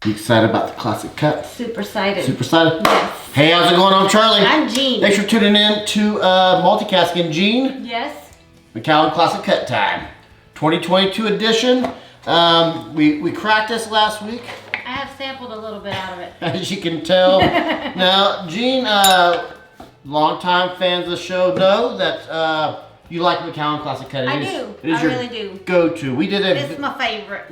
You excited about the Classic Cut? Super excited. Super excited? Yes. Hey, how's it going? I'm Charlie. I'm Jean. Thanks for tuning in to Multicasking. Jean? Yes. Macallan Classic Cut time. 2022 edition. We cracked this last week. I have sampled a little bit out of it. As you can tell. Now, Jean, longtime fans of the show know that you like Macallan Classic Cut. I do. It is I your really do. go-to. It's my favorite.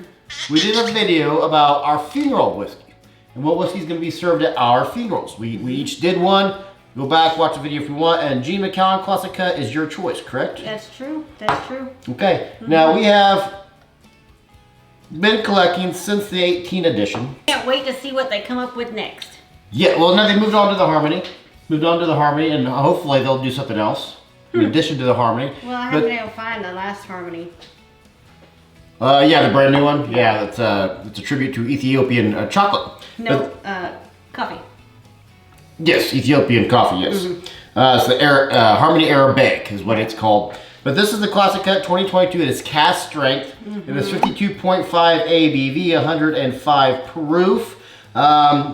We did a video about our funeral whiskey and what whiskey is going to be served at our funerals. We each did one. Go back, watch the video if you want. And Jean Macallan Classic Cut is your choice, correct? That's true. That's true. Okay. Now we have been collecting since the 18 edition. Can't wait to see what they come up with next. Yeah. Well, now they moved on to the Harmony. And hopefully they'll do something else in addition to the Harmony. Well, I haven't been able to find the last Harmony. Yeah, the brand new one. Yeah, it's a tribute to Ethiopian chocolate. No, coffee. Yes, Ethiopian coffee. Yes, it's the Harmony Arabic is what it's called. But this is the Classic Cut 2022. It is cask strength. It is 52.5 ABV, 105 proof.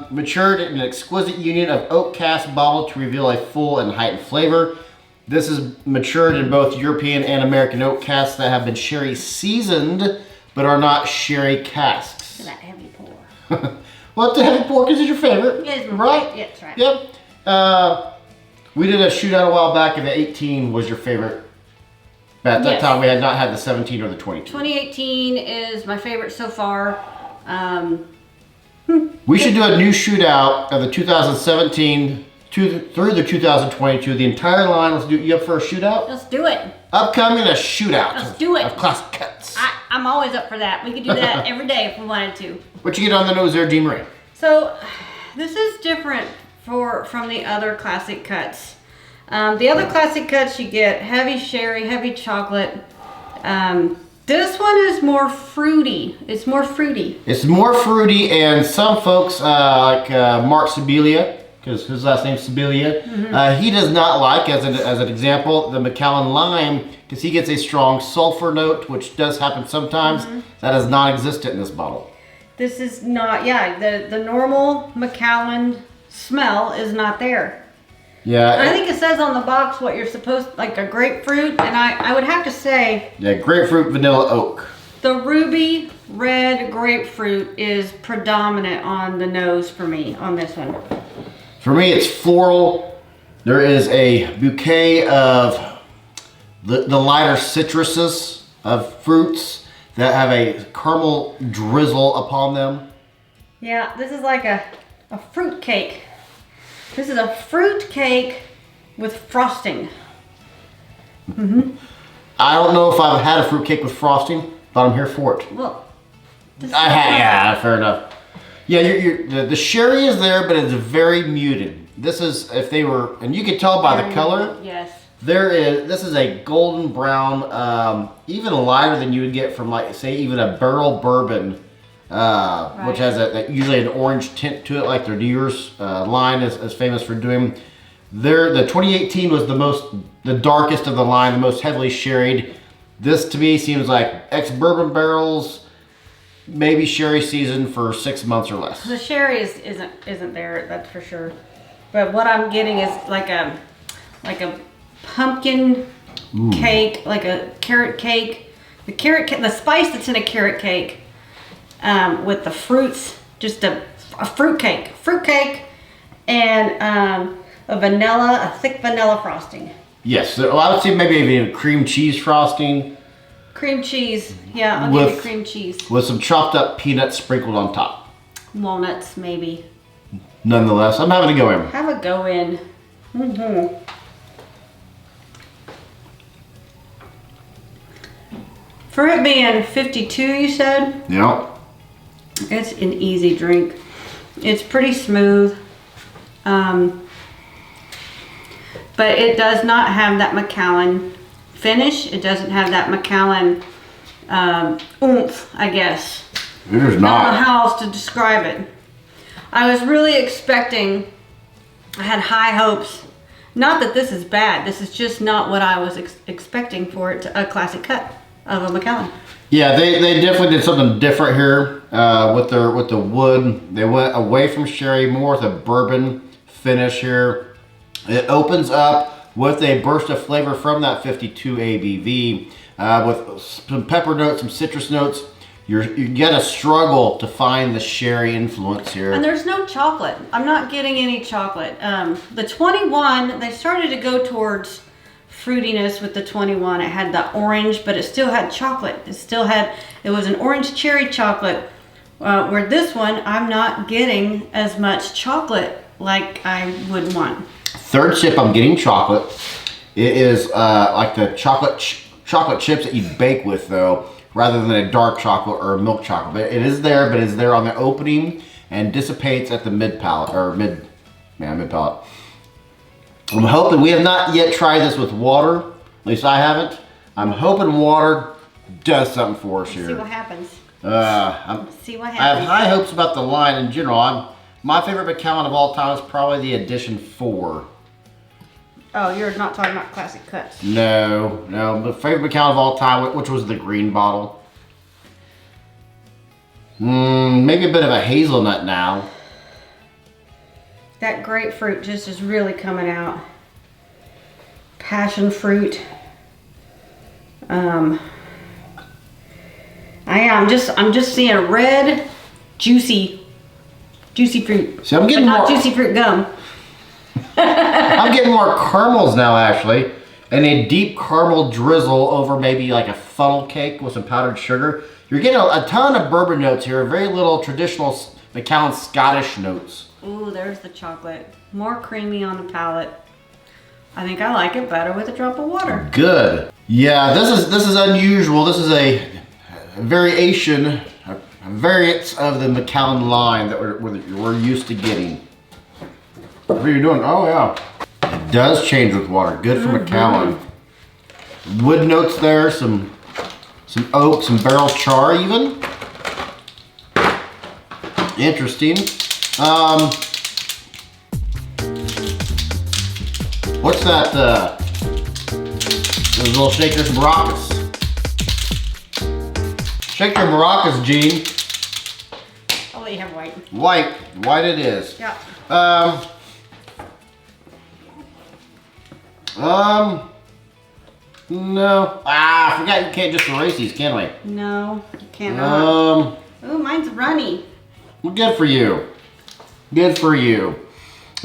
Matured in an exquisite union of oak cask bottle to reveal a full and heightened flavor. This is matured in both European and American oak casks that have been sherry seasoned, but are not sherry casks. That heavy pour. Well, the heavy pour is your favorite, Yes, right? Yes, right. Yep. We did a shootout a while back, and the 18 was your favorite. But at that time, we had not had the 17 or the 22. 2018 is my favorite so far. We should do a new shootout of the 2017 through the 2022, the entire line. Let's do. You up for a shootout? Let's do it. Upcoming a shootout. Let's do it. Of Classic Cuts. I'm always up for that. We could do that every day if we wanted to. What you get on the nose there, Jean Marie? So this is different from the other Classic Cuts. The other Classic Cuts you get heavy sherry, heavy chocolate. This one is more fruity. It's more fruity. It's more fruity, and some folks like Mark Sibilia, because his last name's Sibilia, he does not like, as an example, the Macallan Lime, because he gets a strong sulfur note, which does happen sometimes. That is non-existent in this bottle. This is not, yeah, the normal Macallan smell is not there. Yeah. I think it says on the box what you're supposed, like a grapefruit, and I would have to say, Yeah, grapefruit, vanilla, oak. the ruby red grapefruit is predominant on the nose for me on this one. For me, it's floral. There is a bouquet of the lighter citruses of fruits that have a caramel drizzle upon them. Yeah, this is like a fruit cake. This is a fruit cake with frosting. I don't know if I've had a fruit cake with frosting, but I'm here for it. Well, this is Yeah, fair enough. Yeah, the sherry is there, but it's very muted. This is, if they were, and you can tell by the color. Yes. This is a golden brown, even lighter than you would get from, like, say, even a barrel bourbon, which has usually an orange tint to it, like their New Year's line is famous for doing. The 2018 was the darkest of the line, the most heavily sherried. This to me seems like ex-bourbon barrels, maybe sherry seasoned for 6 months or less. The sherry isn't there, that's for sure. But what I'm getting is like a pumpkin cake, like a carrot cake. The spice that's in a carrot cake with the fruits, just a fruit cake, and a thick vanilla frosting. Yes, so I would say maybe even a cream cheese frosting. Cream cheese, yeah, I'll give you cream cheese. With some chopped up peanuts sprinkled on top. Walnuts, maybe. Nonetheless, I'm having a go in. Have a go in. For it being 52, you said? Yeah. It's an easy drink. It's pretty smooth. But it does not have that Macallan finish. It doesn't have that Macallan oomph, I guess. It is I not. don't know how else to describe it. I was really expecting, I had high hopes. Not that this is bad. This is just not what I was expecting for it to a Classic Cut. of a Macallan. Yeah, they definitely did something different here with the wood. They went away from sherry, more with a bourbon finish here. It opens up with a burst of flavor from that 52 ABV with some pepper notes, some citrus notes. You're gonna struggle to find the sherry influence here. And there's no chocolate. I'm not getting any chocolate. The 21, they started to go towards fruitiness with the 21. It had the orange, but it still had chocolate. It was an orange cherry chocolate. Where this one, I'm not getting as much chocolate like I would want. Third sip, I'm getting chocolate. It is like the chocolate chips that you bake with, though, rather than a dark chocolate or a milk chocolate. It is there, but it's there on the opening and dissipates at the mid palate. I'm hoping, we have not yet tried this with water. At least I haven't. I'm hoping water does something for us here. See what happens. See what happens. I have high hopes about the line in general. My favorite Macallan of all time is probably the Edition 4. Oh, you're not talking about classic cuts. No. The favorite Macallan of all time, which was the green bottle. Maybe a bit of a hazelnut now. That grapefruit just is really coming out. Passion fruit. I'm just seeing red, juicy fruit. See, I'm getting but not more juicy fruit gum. I'm getting more caramels now, actually, and a deep caramel drizzle over maybe like a funnel cake with some powdered sugar. You're getting a ton of bourbon notes here, very little traditional Macallan Scottish notes. Ooh, there's the chocolate. More creamy on the palate. I think I like it better with a drop of water. Good. Yeah, this is unusual. This is a variation, a variant of the Macallan line that we're used to getting. What are you doing? Oh yeah. It does change with water. Good for Macallan. Wood notes there, some oak, some barrel char even. Interesting. What's that? Those little shakers, maracas. Shake your maracas, Gene. I'll let you have white. White it is. Yeah. No. I forgot you can't just erase these, can we? No, you cannot. Ooh, mine's runny. Well, good for you. Good for you.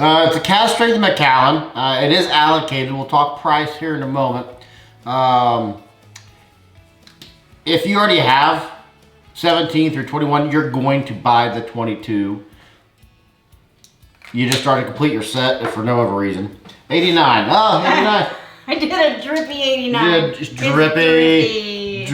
It's a cask-strength Macallan. It is allocated. We'll talk price here in a moment. If you already have 17 through 21, you're going to buy the 22. You just try to complete your set if for no other reason. 89. Oh, 89. I did a drippy 89. Yeah, just drippy.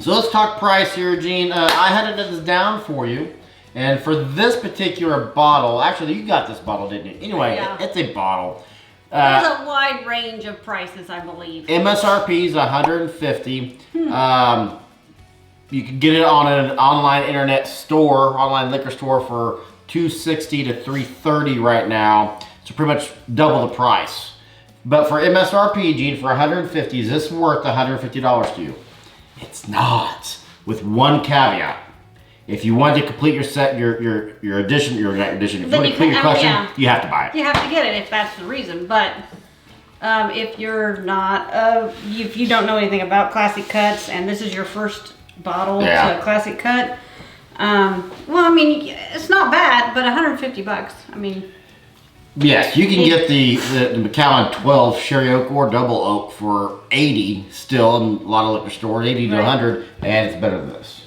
So let's talk price here, Gene. I had this down for you. And for this particular bottle, actually you got this bottle, didn't you? Anyway, yeah. It's a bottle. There's a wide range of prices, I believe. MSRP is $150. You can get it on an online internet store, online liquor store for $260 to $330 right now. So pretty much double the price. But for MSRP, Gene, for $150, is this worth $150 to you? It's not. With one caveat. If you want to complete your set, your edition, if you want to complete your collection, you have to buy it. You have to get it if that's the reason. But if you're not, if you don't know anything about classic cuts, and this is your first bottle to a classic cut, well, I mean, it's not bad, but $150. I mean. Yes, you can get the Macallan 12 Sherry Oak or Double Oak for $80 still in a lot of liquor stores, $80 to $100, and it's better than this.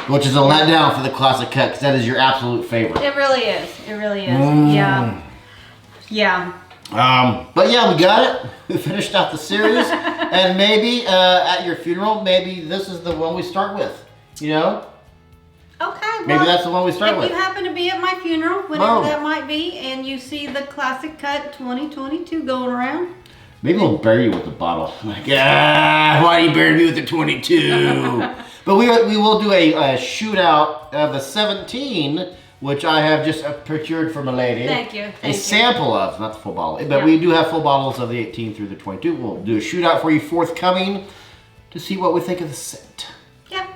Which is a letdown for the classic cut because that is your absolute favorite. It really is. It really is. Yeah. But yeah, we got it. We finished out the series, and maybe at your funeral, maybe this is the one we start with. You know? Okay. Maybe that's the one we start with. If you happen to be at my funeral, whatever that might be, and you see the classic cut 2022 going around. Maybe we'll bury you with the bottle. Like, why do you bury me with the 22? But we will do a shootout of the 17 which I have just procured from a lady. Thank you. Thank you. Sample of, not the full bottle, but we do have full bottles of the 18 through the 22. We'll do a shootout for you forthcoming to see what we think of the scent. Yeah.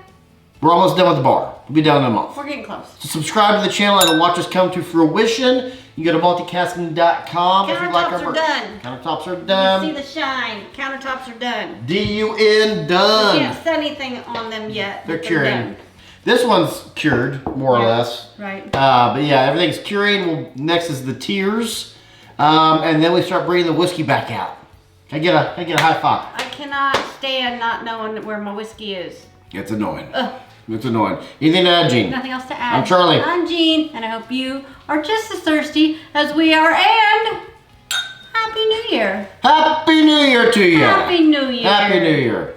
We're almost done with the bar. We'll be done in a month. We're getting close. So subscribe to the channel and watch us come to fruition. You go to multicasking.com if you like our Countertops are merch. done. Countertops are done. You see the shine. Countertops are done. D-U-N, done. We can't set anything on them yet. They're but curing. done. This one's cured, more or less. Right. But yeah, everything's curing. Next is the tears. And then we start bringing the whiskey back out. Can I get a high five? I cannot stand not knowing where my whiskey is. It's annoying. Ugh. It's annoying. Anything to add, Gene? Nothing else to add. I'm Charlie. I'm Jean, and I hope you are just as thirsty as we are. And Happy New Year. Happy New Year to you. Happy New Year. Happy New Year.